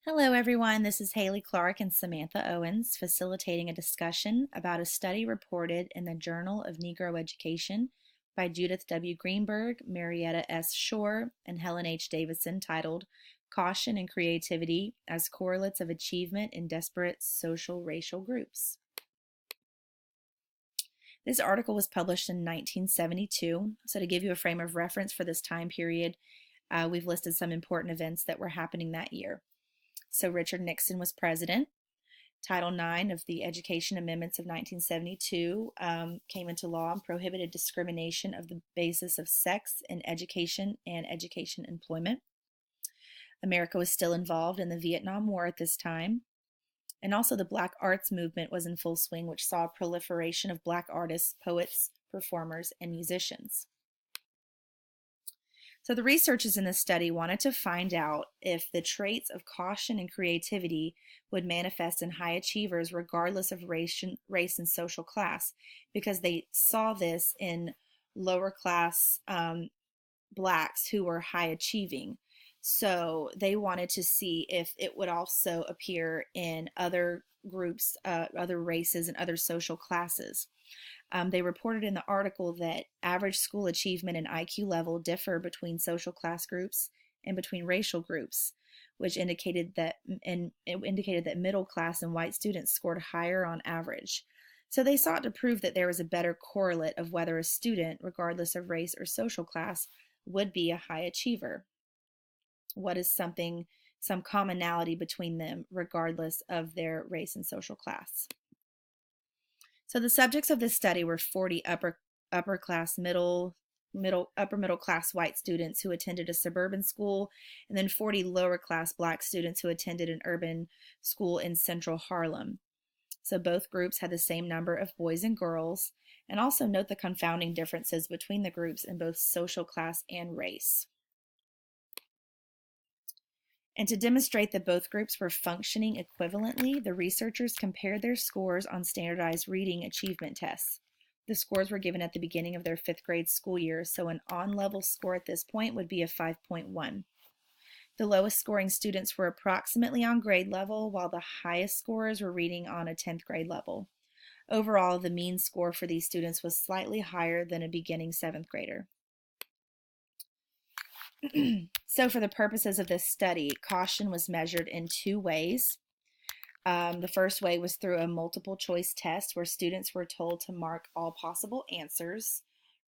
Hello, everyone. This is Haley Clark and Samantha Owens facilitating a discussion about a study reported in the Journal of Negro Education by Judith W. Greenberg, Marietta S. Shore, and Helen H. Davison titled Caution and Creativity as Correlates of Achievement in Disparate Social Racial Groups. This article was published in 1972. So to give you a frame of reference for this time period, we've listed some important events that were happening that year. So Richard Nixon was president. Title IX of the Education Amendments of 1972 came into law and prohibited discrimination of the basis of sex in education and education employment. America was still involved in the Vietnam War at this time. And also the Black Arts movement was in full swing, which saw a proliferation of Black artists, poets, performers, and musicians. So the researchers in this study wanted to find out if the traits of caution and creativity would manifest in high achievers regardless of race and social class, because they saw this in lower class Blacks who were high achieving. So they wanted to see if it would also appear in other groups, other races, and other social classes. They reported in the article that average school achievement and IQ level differ between social class groups and between racial groups, which indicated that middle class and white students scored higher on average. So they sought to prove that there was a better correlate of whether a student, regardless of race or social class, would be a high achiever. What is some commonality between them, regardless of their race and social class? So the subjects of this study were 40 upper class upper middle class white students who attended a suburban school, and then 40 lower class Black students who attended an urban school in central Harlem. So both groups had the same number of boys and girls, and also note the confounding differences between the groups in both social class and race. And to demonstrate that both groups were functioning equivalently, the researchers compared their scores on standardized reading achievement tests. The scores were given at the beginning of their 5th grade school year, so an on-level score at this point would be a 5.1. The lowest scoring students were approximately on grade level, while the highest scorers were reading on a 10th grade level. Overall, the mean score for these students was slightly higher than a beginning 7th grader. So for the purposes of this study, caution was measured in 2 ways. The first way was through a multiple choice test where students were told to mark all possible answers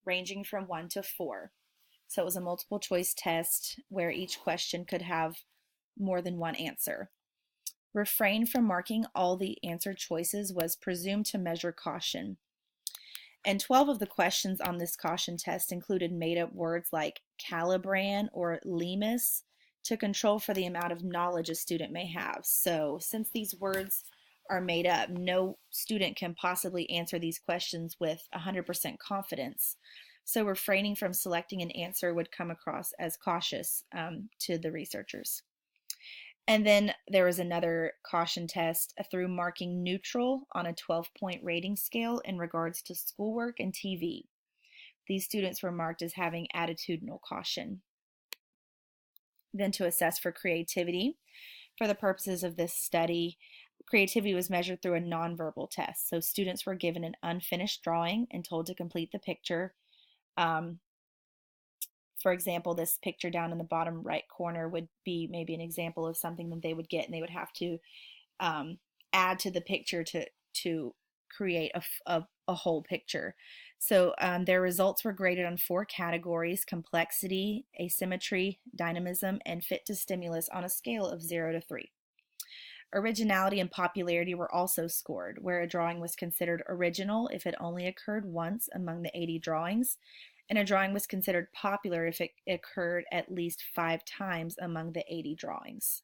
ranging from 1 to 4. So it was a multiple choice test where each question could have more than one answer. Refrain from marking all the answer choices was presumed to measure caution. And 12 of the questions on this caution test included made-up words like Calibran or Lemus to control for the amount of knowledge a student may have. So since these words are made up, no student can possibly answer these questions with 100% confidence. So refraining from selecting an answer would come across as cautious to the researchers. And then there was another caution test through marking neutral on a 12-point rating scale in regards to schoolwork and TV. These students were marked as having attitudinal caution. Then to assess for creativity, for the purposes of this study, creativity was measured through a nonverbal test. So students were given an unfinished drawing and told to complete the picture. For example, this picture down in the bottom right corner would be maybe an example of something that they would get, and they would have to add to the picture to create a whole picture. So their results were graded on 4 categories: complexity, asymmetry, dynamism, and fit to stimulus on a scale of 0 to 3. Originality and popularity were also scored, where a drawing was considered original if it only occurred once among the 80 drawings, and a drawing was considered popular if it occurred at least 5 times among the 80 drawings.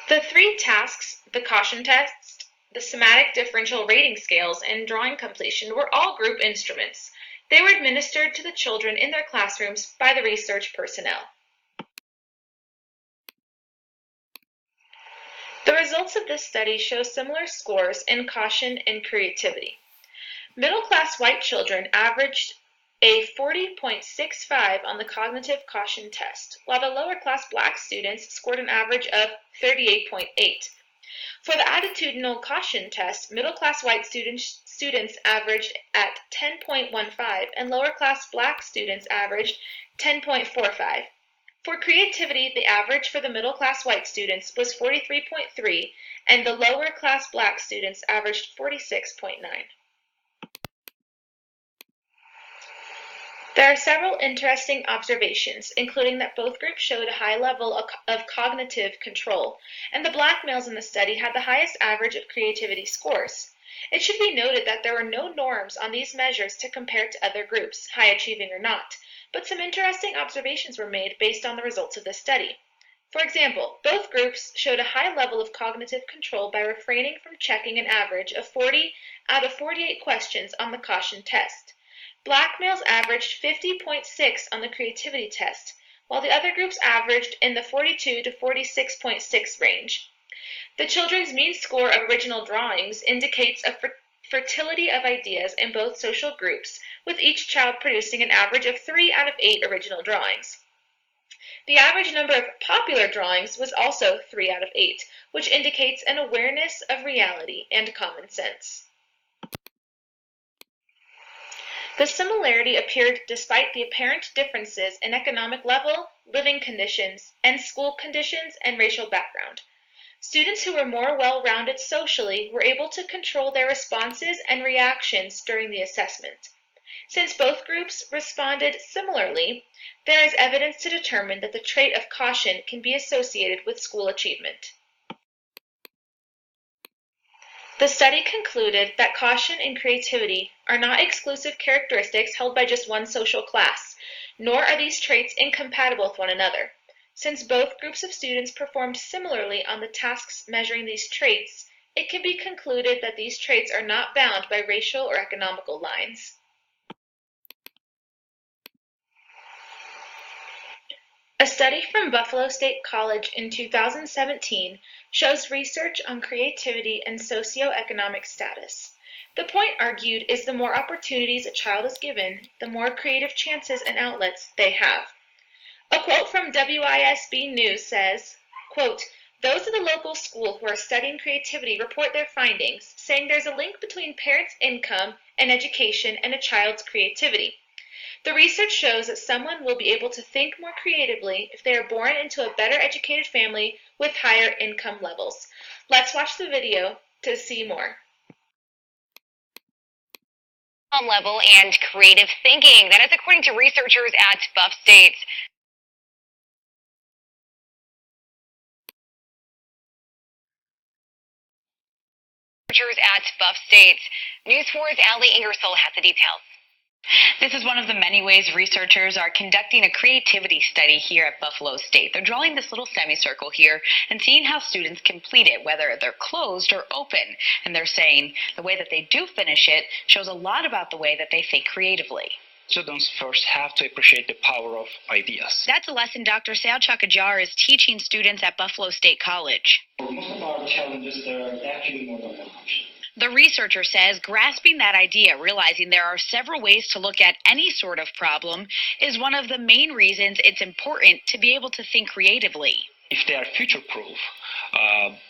The 3 tasks, the caution test, the somatic differential rating scales, and drawing completion were all group instruments. They were administered to the children in their classrooms by the research personnel. The results of this study show similar scores in caution and creativity. Middle-class white children averaged a 40.65 on the cognitive quotient test, while the lower class black students scored an average of 38.8. For the attitudinal quotient test, middle class white students averaged at 10.15 and lower class black students averaged 10.45. For creativity, the average for the middle class white students was 43.3 and the lower class black students averaged 46.9. There are several interesting observations, including that both groups showed a high level of cognitive control, and the black males in the study had the highest average of creativity scores. It should be noted that there were no norms on these measures to compare to other groups, high achieving or not, but some interesting observations were made based on the results of this study. For example, both groups showed a high level of cognitive control by refraining from checking an average of 40 out of 48 questions on the quotient test. Black males averaged 50.6 on the creativity test, while the other groups averaged in the 42 to 46.6 range. The children's mean score of original drawings indicates a fertility of ideas in both social groups, with each child producing an average of 3 out of 8 original drawings. The average number of popular drawings was also 3 out of 8, which indicates an awareness of reality and common sense. The similarity appeared despite the apparent differences in economic level, living conditions, and school conditions and racial background. Students who were more well-rounded socially were able to control their responses and reactions during the assessment. Since both groups responded similarly, there is evidence to determine that the trait of caution can be associated with school achievement. The study concluded that caution and creativity are not exclusive characteristics held by just one social class, nor are these traits incompatible with one another. Since both groups of students performed similarly on the tasks measuring these traits, it can be concluded that these traits are not bound by racial or economical lines. A study from Buffalo State College in 2017 shows research on creativity and socioeconomic status. The point argued is the more opportunities a child is given, the more creative chances and outlets they have. A quote from WISB News says, quote, "Those at the local school who are studying creativity report their findings, saying there's a link between parents' income and education and a child's creativity. The research shows that someone will be able to think more creatively if they are born into a better educated family with higher income levels." Let's watch the video to see more. Level and creative thinking. That is according to researchers at Buff State. News 4's Allie Ingersoll has the details. This is one of the many ways researchers are conducting a creativity study here at Buffalo State. They're drawing this little semicircle here and seeing how students complete it, whether they're closed or open. And they're saying the way that they do finish it shows a lot about the way that they think creatively. Students first have to appreciate the power of ideas. That's a lesson Dr. Salchuk Ajar is teaching students at Buffalo State College. Most of our challenges are actually more than one option. The researcher says grasping that idea, realizing there are several ways to look at any sort of problem, is one of the main reasons it's important to be able to think creatively. If they are future-proof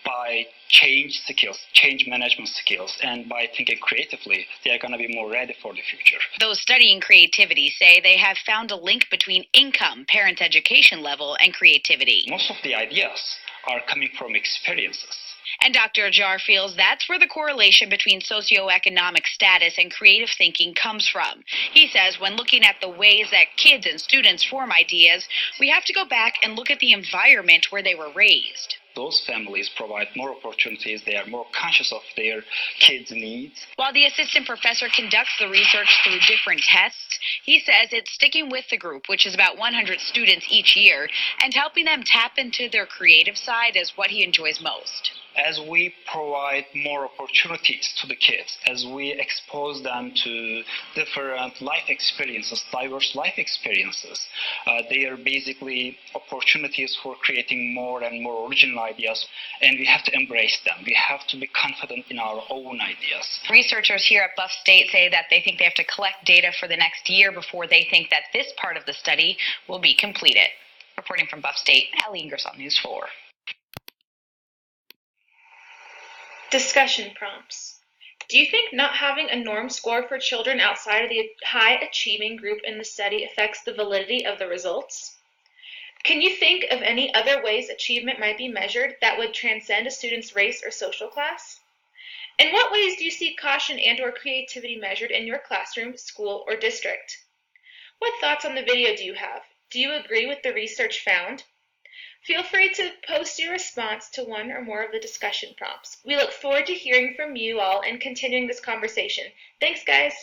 by change skills, change management skills, and by thinking creatively, they are going to be more ready for the future. Those studying creativity say they have found a link between income, parents' education level, and creativity. Most of the ideas are coming from experiences. And Dr. Ajar feels that's where the correlation between socioeconomic status and creative thinking comes from. He says when looking at the ways that kids and students form ideas, we have to go back and look at the environment where they were raised. Those families provide more opportunities. They are more conscious of their kids' needs. While the assistant professor conducts the research through different tests, he says it's sticking with the group, which is about 100 students each year, and helping them tap into their creative side is what he enjoys most. As we provide more opportunities to the kids, as we expose them to different life experiences, diverse life experiences, they are basically opportunities for creating more and more original ideas, and we have to embrace them. We have to be confident in our own ideas. Researchers here at Buff State say that they think they have to collect data for the next year before they think that this part of the study will be completed. Reporting from Buff State, Allie Ingersoll, News 4. Discussion prompts. Do you think not having a norm score for children outside of the high achieving group in the study affects the validity of the results? Can you think of any other ways achievement might be measured that would transcend a student's race or social class? In what ways do you see caution and/or creativity measured in your classroom, school, or district? What thoughts on the video do you have? Do you agree with the research found? Feel free to post your response to one or more of the discussion prompts. We look forward to hearing from you all and continuing this conversation. Thanks, guys.